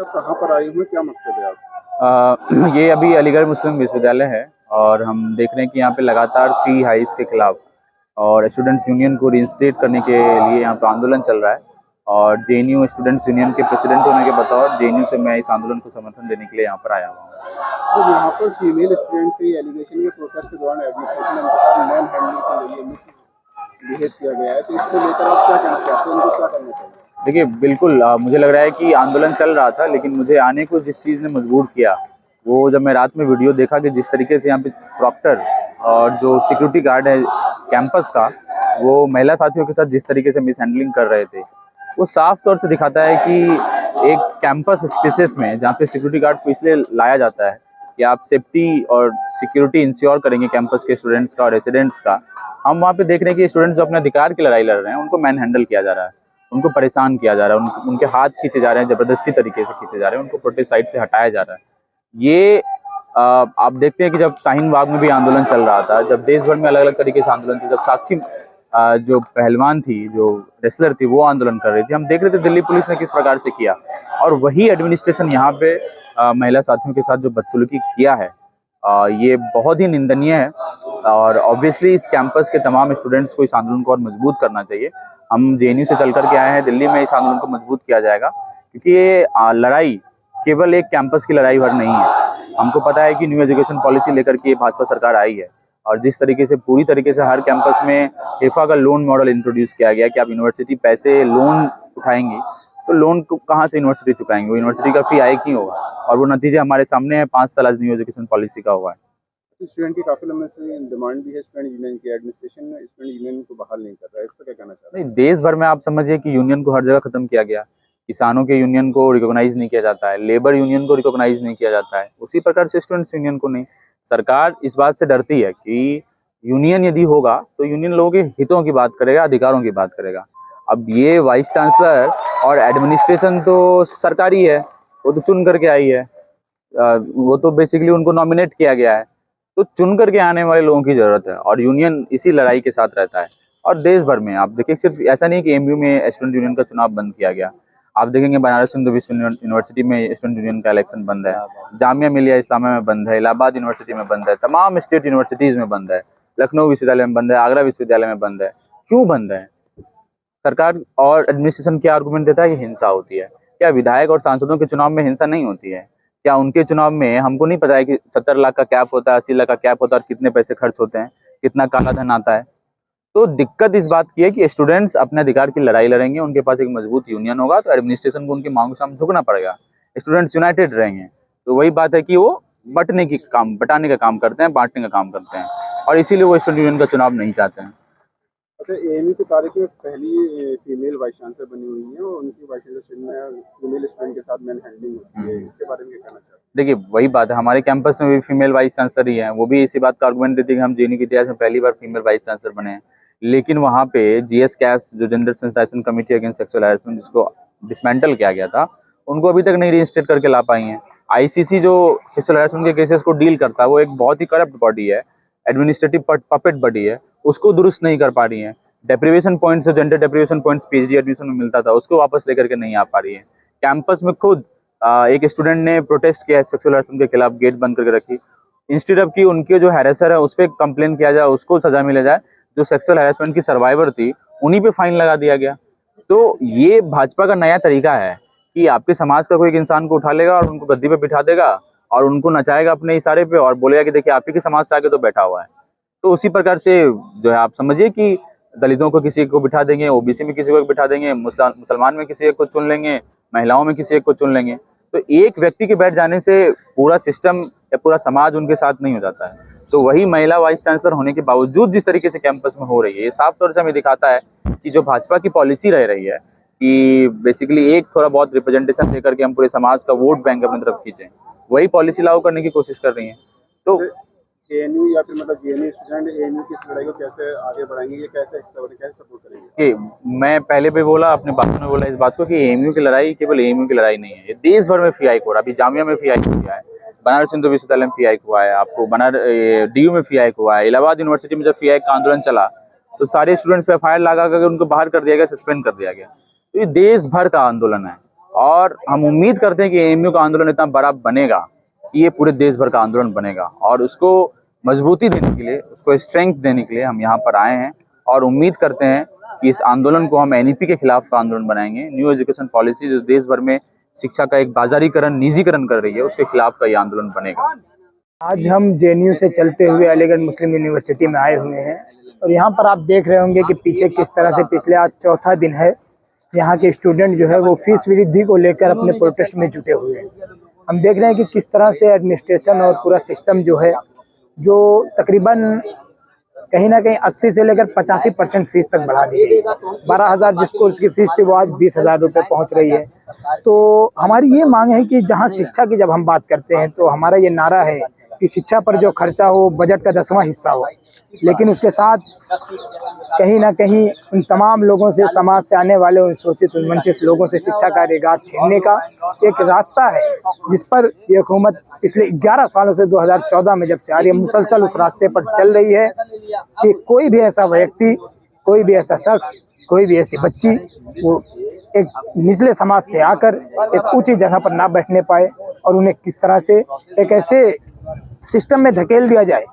कहाँ पर आए हुए, क्या मकसद है आप? ये अभी अलीगढ़ मुस्लिम विश्वविद्यालय है और हम देख रहे हैं कि यहाँ पे लगातार फ़ी हाइस के खिलाफ और स्टूडेंट्स यूनियन को रीइंस्टेट करने के लिए यहाँ पे आंदोलन चल रहा है। और जेएनयू स्टूडेंट्स यूनियन के प्रेसिडेंट होने के बतौर जेएनयू से मैं इस आंदोलन को समर्थन देने के लिए यहाँ पर आया हुआ हूँ। तो यहाँ पर फीमेल स्टूडेंट्स के एलिगेशन के प्रोटेस्ट के दौरान एडमिनिस्ट्रेशन ने उनके साथ मैन हैंडलिंग के लिए मिसबिहेव किया गया है, तो इसको लेकर आप क्या कहना चाहते हैं, उनको क्या करना चाहिए? देखिए बिल्कुल मुझे लग रहा है कि आंदोलन चल रहा था, लेकिन मुझे आने को जिस चीज़ ने मजबूर किया वो जब मैं रात में वीडियो देखा कि जिस तरीके से यहाँ पे प्रॉक्टर और जो सिक्योरिटी गार्ड है कैंपस का, वो महिला साथियों के साथ जिस तरीके से मिसहैंडलिंग कर रहे थे, वो साफ तौर से दिखाता है कि एक कैंपस स्पेसेस में जहाँ पे सिक्योरिटी गार्ड को इसलिए लाया जाता है कि आप सेफ्टी और सिक्योरिटी इंश्योर करेंगे कैंपस के स्टूडेंट्स का और रेसिडेंट्स का। हम वहाँ पे देख रहे हैं कि स्टूडेंट्स जो अपने अधिकार की लड़ाई लड़ रहे हैं उनको मैन हैंडल किया जा रहा है, उनको परेशान किया जा रहा है, उनके हाथ खींचे जा रहे हैं, ज़बरदस्ती तरीके से खींचे जा रहे हैं, उनको प्रोटेस्ट साइट से हटाया जा रहा है। ये आप देखते हैं कि जब शाहीन बाग में भी आंदोलन चल रहा था, जब देश भर में अलग अलग तरीके से आंदोलन थे, जब साक्षी जो पहलवान थी, जो रेसलर थी, वो आंदोलन कर रही थी, हम देख रहे थे दिल्ली पुलिस ने किस प्रकार से किया। और वही एडमिनिस्ट्रेशन यहाँ पे महिला साथियों के साथ जो बदसलूकी किया है, ये बहुत ही निंदनीय है। और ऑब्वियसली इस कैंपस के तमाम स्टूडेंट्स को इस आंदोलन को और मजबूत करना चाहिए। हम जेएनयू से चल करके आए हैं, दिल्ली में इस आंदोलन को मजबूत किया जाएगा, क्योंकि ये लड़ाई केवल एक कैंपस की लड़ाई भर नहीं है। हमको पता है कि न्यू एजुकेशन पॉलिसी लेकर के भाजपा सरकार आई है और जिस तरीके से पूरी तरीके से हर कैंपस में हिफा का लोन मॉडल इंट्रोड्यूस किया गया कि आप यूनिवर्सिटी पैसे लोन उठाएंगी, तो लोन को कहाँ से यूनिवर्सिटी चुकाएंगे, वो यूनिवर्सिटी का फी आएगा ही होगा। और वो नतीजे हमारे सामने है, 5 साल आज न्यू एजुकेशन पॉलिसी का हुआ है। स्टूडेंट की काफी लंबे से डिमांड भी है, स्टूडेंट यूनियन की एडमिनिस्ट्रेशन स्टूडेंट यूनियन को बहाल नहीं कर रहा है, इस पर क्या कहना चाहते हैं? नहीं, देश भर में आप समझिए कि यूनियन को हर जगह खत्म किया गया। किसानों के यूनियन को रिकॉग्नाइज नहीं किया जाता है, लेबर यूनियन को रिकॉग्नाइज नहीं किया जाता है, उसी प्रकार से स्टूडेंट्स यूनियन को नहीं। सरकार इस बात से डरती है कि यूनियन यदि होगा तो यूनियन लोगों के हितों की बात करेगा, अधिकारों की बात करेगा। अब ये वाइस चांसलर और एडमिनिस्ट्रेशन तो सरकारी है, वो तो चुन करके आई है, वो तो बेसिकली उनको नॉमिनेट किया गया है, तो चुन करके आने वाले लोगों की जरूरत है और यूनियन इसी लड़ाई के साथ रहता है। और देश भर में आप देखिए, सिर्फ ऐसा नहीं कि एमयू में स्टूडेंट यूनियन का चुनाव बंद किया गया, आप देखेंगे बनारस हिंदू विश्व यूनिवर्सिटी में स्टूडेंट यूनियन का इलेक्शन बंद है, जामिया मिलिया इस्लामिया में बंद है, इलाहाबाद यूनिवर्सिटी में बंद है, तमाम स्टेट यूनिवर्सिटीज़ में बंद है, लखनऊ विश्वविद्यालय में बंद है, आगरा विश्वविद्यालय में बंद है। क्यों बंद है? सरकार और एडमिनिस्ट्रेशन क्या आर्गूमेंट देता है कि हिंसा होती है। क्या विधायक और सांसदों के चुनाव में हिंसा नहीं होती है? क्या उनके चुनाव में हमको नहीं पता है कि 70 लाख का कैप होता है, 80 लाख का कैप होता है और कितने पैसे खर्च होते हैं, कितना काला धन आता है? तो दिक्कत इस बात की है कि स्टूडेंट्स अपने अधिकार की लड़ाई लड़ेंगे, उनके पास एक मजबूत यूनियन होगा तो एडमिनिस्ट्रेशन को उनकी मांगों के सामने झुकना पड़ेगा। स्टूडेंट्स यूनाइटेड रहेंगे, तो वही बात है कि वो बटाने का काम करते हैं, बांटने का काम करते हैं, और इसीलिए वो स्टूडेंट यूनियन का चुनाव नहीं चाहते हैं। अच्छा, एएमयू की तारीख में पहली फीमेल वाइस चांसलर बनी हुई है और उनकी वाइस चांसलर में फीमेल स्टूडेंट के साथ मैन हैंडलिंग होती है, इसके बारे में क्या कहना चाहते हैं? देखिए वही बात है, हमारे कैंपस में भी फीमेल वाइस चांसलर ही है, वो भी इसी बात का आर्गुमेंट देती है कि हम जेएनयू के इतिहास में पहली बार फीमेल वाइस चांसलर बने हैं। लेकिन वहाँ पे जीएस कैस जो gender sensitisation committee against sexual harassment, जिसको डिसमेंटल किया गया था, उनको अभी तक नहीं रीइंस्टेट करके ला पाई हैं। आईसीसी जो सेक्सुअल हैरेसमेंट के केसेस को डील करता है, वो एक बहुत ही करप्ट बॉडी है, एडमिनिस्ट्रेटिव पपेट बॉडी है, उसको दुरुस्त नहीं कर पा रही है। Deprivation points, gender deprivation points PhD admission में मिलता था, उसको वापस लेकर के नहीं आ पा रही है। कैंपस में खुद एक स्टूडेंट ने प्रोटेस्ट किया है सेक्सुअल हैरेसमेंट के खिलाफ, गेट बंद करके रखी। इंस्टेड ऑफ कि उनके जो हैरेसर है उस पर कंप्लेन किया जाए, उसको सजा मिला जाए, जो सेक्सुअल हैरेसमेंट की सर्वाइवर थी उन्हीं पे फाइन लगा दिया गया। तो ये भाजपा का नया तरीका है कि आपके समाज का कोई एक इंसान को उठा लेगा और उनको गद्दी पे बिठा देगा और उनको नचाएगा अपने इशारे पे और बोलेगा कि देखिए आप ही के समाज से आके तो बैठा हुआ है। तो उसी प्रकार से जो है आप समझिए कि दलितों को किसी को बिठा देंगे, ओबीसी में किसी को बिठा देंगे, मुसलमान में किसी एक को चुन लेंगे, महिलाओं में किसी एक को चुन लेंगे। तो एक व्यक्ति के बैठ जाने से पूरा सिस्टम या पूरा समाज उनके साथ नहीं हो जाता है। तो वही महिला वाइस चांसलर होने के बावजूद जिस तरीके से कैंपस में हो रही है, ये साफ तौर से हमें दिखाता है कि जो भाजपा की पॉलिसी रह रही है कि बेसिकली एक थोड़ा बहुत रिप्रेजेंटेशन देकर के हम पूरे समाज का वोट बैंक अपनी तरफ खींचें, वही पॉलिसी लागू करने की कोशिश कर रही है। तो एएनयू या फिर मतलब जेएनयू स्टूडेंट एएनयू की इस लड़ाई को कैसे आगे बढ़ाएंगे, ये कैसे सपोर्ट करेंगे? कि मैं पहले भी बोला, अपने भाषण में बोला इस बात को कि एएमयू की लड़ाई केवल एएमयू की लड़ाई नहीं है, ये देश भर में फी हाइक हो रहा है। अभी जामिया में फी हाइक हुआ है, बनारस हिंदू विश्वविद्यालय में फी हाइक हुआ है, आपको डीयू में फी हाइक हुआ है, इलाहाबाद यूनिवर्सिटी में जब फी हाइक का आंदोलन चला तो सारे स्टूडेंट्स पे एफआईआर लगा कर उनको बाहर कर दिया गया, सस्पेंड कर दिया गया। तो ये देश भर का आंदोलन है और हम उम्मीद करते हैं कि एएमयू का आंदोलन इतना बड़ा बनेगा कि ये पूरे देश भर का आंदोलन बनेगा, और उसको मजबूती देने के लिए, उसको स्ट्रेंथ देने के लिए हम यहाँ पर आए हैं और उम्मीद करते हैं कि इस आंदोलन को हम एनईपी के खिलाफ का आंदोलन बनाएंगे। न्यू एजुकेशन पॉलिसी जो देश भर में शिक्षा का एक बाजारीकरण, निजीकरण कर रही है, उसके खिलाफ का ये आंदोलन बनेगा। आज हम जेएनयू से चलते हुए अलीगढ़ मुस्लिम यूनिवर्सिटी में आए हुए हैं और यहाँ पर आप देख रहे होंगे कि पीछे किस तरह से पिछले आज चौथा दिन है, यहाँ के स्टूडेंट जो है वो फीस वृद्धि को लेकर अपने प्रोटेस्ट में जुटे हुए हैं। हम देख रहे हैं कि किस तरह से एडमिनिस्ट्रेशन और पूरा सिस्टम जो है, जो तकरीबन कहीं ना कहीं 80 से लेकर 85% फीस तक बढ़ा दी गई। 12,000 जिस कोर्स की फीस थी वो आज 20,000 रुपये पहुँच रही है। तो हमारी ये मांग है कि जहाँ शिक्षा की जब हम बात करते हैं तो हमारा ये नारा है कि शिक्षा पर जो खर्चा हो बजट का 10वां हिस्सा हो, लेकिन उसके साथ कहीं ना कहीं उन तमाम लोगों से, समाज से आने वाले उन शोषित वंचित लोगों से शिक्षा का अधिकार छीनने का एक रास्ता है, जिस पर ये हुकूमत पिछले 11 सालों से 2014 में जब से आ रही है, मुसलसल उस रास्ते पर चल रही है कि कोई भी ऐसा व्यक्ति, कोई भी ऐसा शख्स, कोई भी ऐसी बच्ची वो एक निचले समाज से आकर एक ऊंची जगह पर ना बैठने पाए, और उन्हें किस तरह से एक ऐसे सिस्टम में धकेल दिया जाए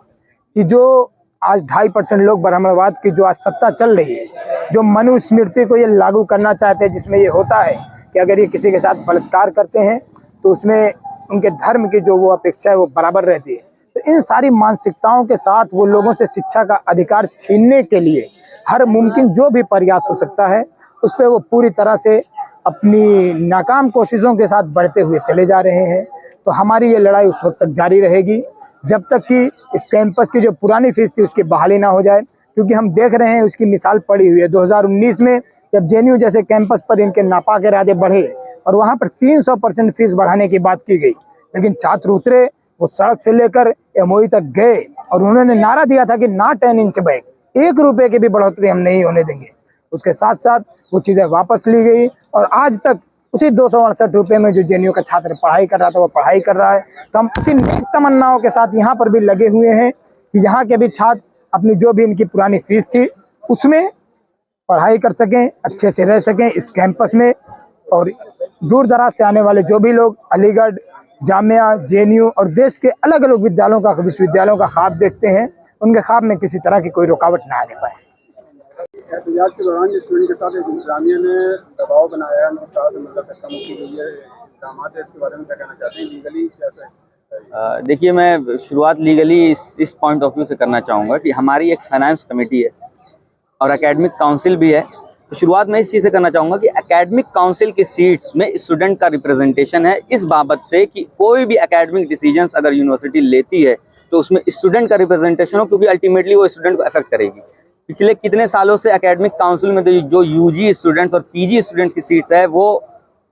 कि जो आज 2.5% लोग ब्राह्मणवाद की जो आज सत्ता चल रही है, जो मनुस्मृति को ये लागू करना चाहते हैं, जिसमें ये होता है कि अगर ये किसी के साथ बलात्कार करते हैं तो उसमें उनके धर्म की जो वो अपेक्षा है वो बराबर रहती है। तो इन सारी मानसिकताओं के साथ वो लोगों से शिक्षा का अधिकार छीनने के लिए हर मुमकिन जो भी प्रयास हो सकता है उस पर वो पूरी तरह से अपनी नाकाम कोशिशों के साथ बढ़ते हुए चले जा रहे हैं। तो हमारी ये लड़ाई उस वक्त तक जारी रहेगी जब तक कि इस कैंपस की जो पुरानी फीस थी उसकी बहाली ना हो जाए, क्योंकि हम देख रहे हैं उसकी मिसाल पड़ी हुई है। 2019 में जब जेएनयू जैसे कैंपस पर इनके नापाक इरादे बढ़े और वहाँ पर 300% फीस बढ़ाने की बात की गई, लेकिन छात्र उतरे, वो सड़क से लेकर एमओयू तक गए और उन्होंने नारा दिया था कि ना 10 इंच बैग, 1 रुपये की भी बढ़ोतरी हम नहीं होने देंगे। उसके साथ साथ वो चीज़ें वापस ली गई और आज तक उसी 268 रुपये में जो जेएनयू का छात्र पढ़ाई कर रहा था वो पढ़ाई कर रहा है। तो हम उसी नेक तमन्नाओं के साथ यहाँ पर भी लगे हुए हैं कि यहाँ के भी छात्र अपनी जो भी इनकी पुरानी फीस थी उसमें पढ़ाई कर सकें, अच्छे से रह सकें इस कैंपस में, और दूर दराज से आने वाले जो भी लोग अलीगढ़, जामिया, जेएनयू और देश के अलग अलग विश्वविद्यालयों का ख्वाब देखते हैं, उनके ख्वाब में किसी तरह की कोई रुकावट ना आने पाए। एहतजाज के दौरान जो स्टूडेंट के साथ एक इंतजामिया ने दबाव बनाया, उनके साथ मतलब धक्का मुक्की हुई है, इल्जाम है, इसके बारे में क्या कहना चाहते हैं? लीगली कैसे? देखिए, मैं शुरुआत लीगली इस पॉइंट ऑफ व्यू से करना चाहूँगा कि हमारी एक फाइनेंस कमेटी है और एकेडमिक काउंसिल भी है। तो शुरुआत मैं इस चीज़ से करना चाहूँगा कि एकेडमिक काउंसिल की सीट्स में स्टूडेंट का रिप्रेजेंटेशन है, इस बाबत से कि कोई भी एकेडमिक डिसीजंस अगर यूनिवर्सिटी लेती है तो उसमें स्टूडेंट का रिप्रेजेंटेशन हो, क्योंकि अल्टीमेटली वो स्टूडेंट को अफेक्ट करेगी। पिछले कितने सालों से एकेडमिक काउंसिल में तो जो यूजी स्टूडेंट्स और पीजी स्टूडेंट्स की सीट्स है वो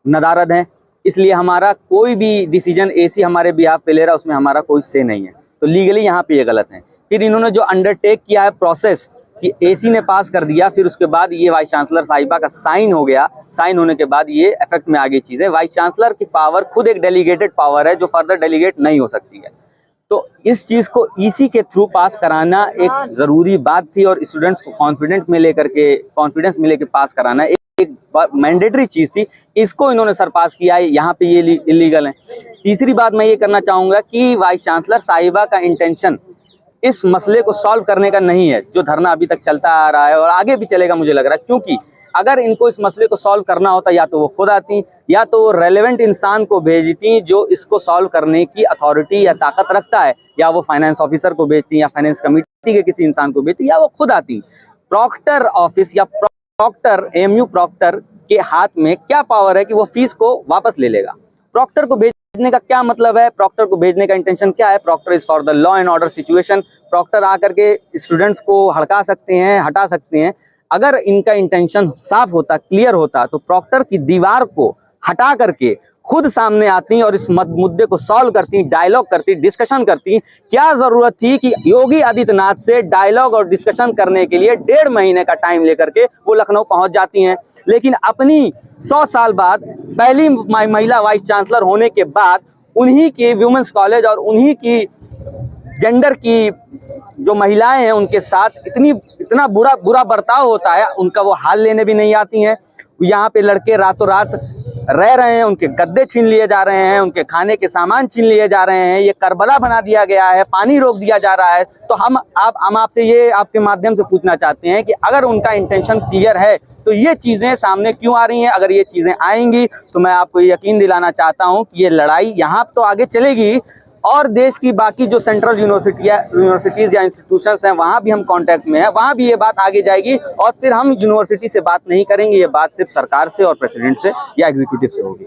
नदारद हैं, इसलिए हमारा कोई भी डिसीजन एसी हमारे बिहाफ पे ले रहा है उसमें हमारा कोई से नहीं है। तो लीगली यहाँ पे ये गलत है। फिर इन्होंने जो अंडरटेक किया है प्रोसेस कि एसी ने पास कर दिया, फिर उसके बाद ये वाइस चांसलर साहिबा का साइन हो गया, साइन होने के बाद ये इफेक्ट में आ गई चीज़ें। वाइस चांसलर की पावर खुद एक डेलीगेटेड पावर है जो फर्दर डेलीगेट नहीं हो सकती है। तो इस चीज़ को ईसी के थ्रू पास कराना एक ज़रूरी बात थी और स्टूडेंट्स को कॉन्फिडेंस में लेकर पास कराना एक मैंडेटरी चीज़ थी। इसको इन्होंने सरपास किया है, यहाँ पे ये इलीगल है। तीसरी बात मैं ये करना चाहूँगा कि वाइस चांसलर साहिबा का इंटेंशन इस मसले को सॉल्व करने का नहीं है, जो धरना अभी तक चलता आ रहा है और आगे भी चलेगा मुझे लग रहा है, क्योंकि अगर इनको इस मसले को सॉल्व करना होता या तो वो खुद आती या तो रेलेवेंट इंसान को भेजती जो इसको सॉल्व करने की अथॉरिटी या ताकत रखता है, या वो फाइनेंस ऑफिसर को भेजती या फाइनेंस कमेटी के किसी इंसान को भेजती, या वो खुद आती। प्रॉक्टर ऑफिस या प्रॉक्टर, एएमयू प्रॉक्टर के हाथ में क्या पावर है कि वो फीस को वापस ले लेगा? प्रॉक्टर को भेजने का क्या मतलब है? प्रॉक्टर को भेजने का इंटेंशन क्या है? Proctor is for the law and order situation. Proctor आकर के स्टूडेंट्स को हड़का सकते हैं, हटा सकते हैं। अगर इनका इंटेंशन साफ होता, क्लियर होता, तो प्रॉक्टर की दीवार को हटा करके खुद सामने आती और इस मुद्दे को सॉल्व करती, डायलॉग करती, डिस्कशन करती। क्या जरूरत थी कि योगी आदित्यनाथ से डायलॉग और डिस्कशन करने के लिए 1.5 महीने का टाइम लेकर के वो लखनऊ पहुंच जाती हैं? लेकिन अपनी 100 साल बाद पहली महिला वाइस चांसलर होने के बाद उन्हीं के वुमेन्स कॉलेज और उन्हीं की जेंडर की जो महिलाएं हैं उनके साथ इतना बुरा बर्ताव होता है, उनका वो हाल लेने भी नहीं आती हैं। यहाँ पे लड़के रातों रात रह रहे हैं उनके गद्दे छीन लिए जा रहे हैं, उनके खाने के सामान छीन लिए जा रहे हैं, ये करबला बना दिया गया है, पानी रोक दिया जा रहा है। तो हम आपसे ये आपके माध्यम से पूछना चाहते हैं कि अगर उनका इंटेंशन क्लियर है तो ये चीज़ें सामने क्यों आ रही हैं? अगर ये चीज़ें आएंगी तो मैं आपको यकीन दिलाना चाहता हूँ कि ये लड़ाई यहाँ तो आगे चलेगी और देश की बाकी जो सेंट्रल यूनिवर्सिटीज़ या इंस्टीट्यूशंस हैं वहाँ भी हम कांटेक्ट में हैं, वहाँ भी ये बात आगे जाएगी और फिर हम यूनिवर्सिटी से बात नहीं करेंगे, ये बात सिर्फ सरकार से और प्रेसिडेंट से या एग्जीक्यूटिव से होगी।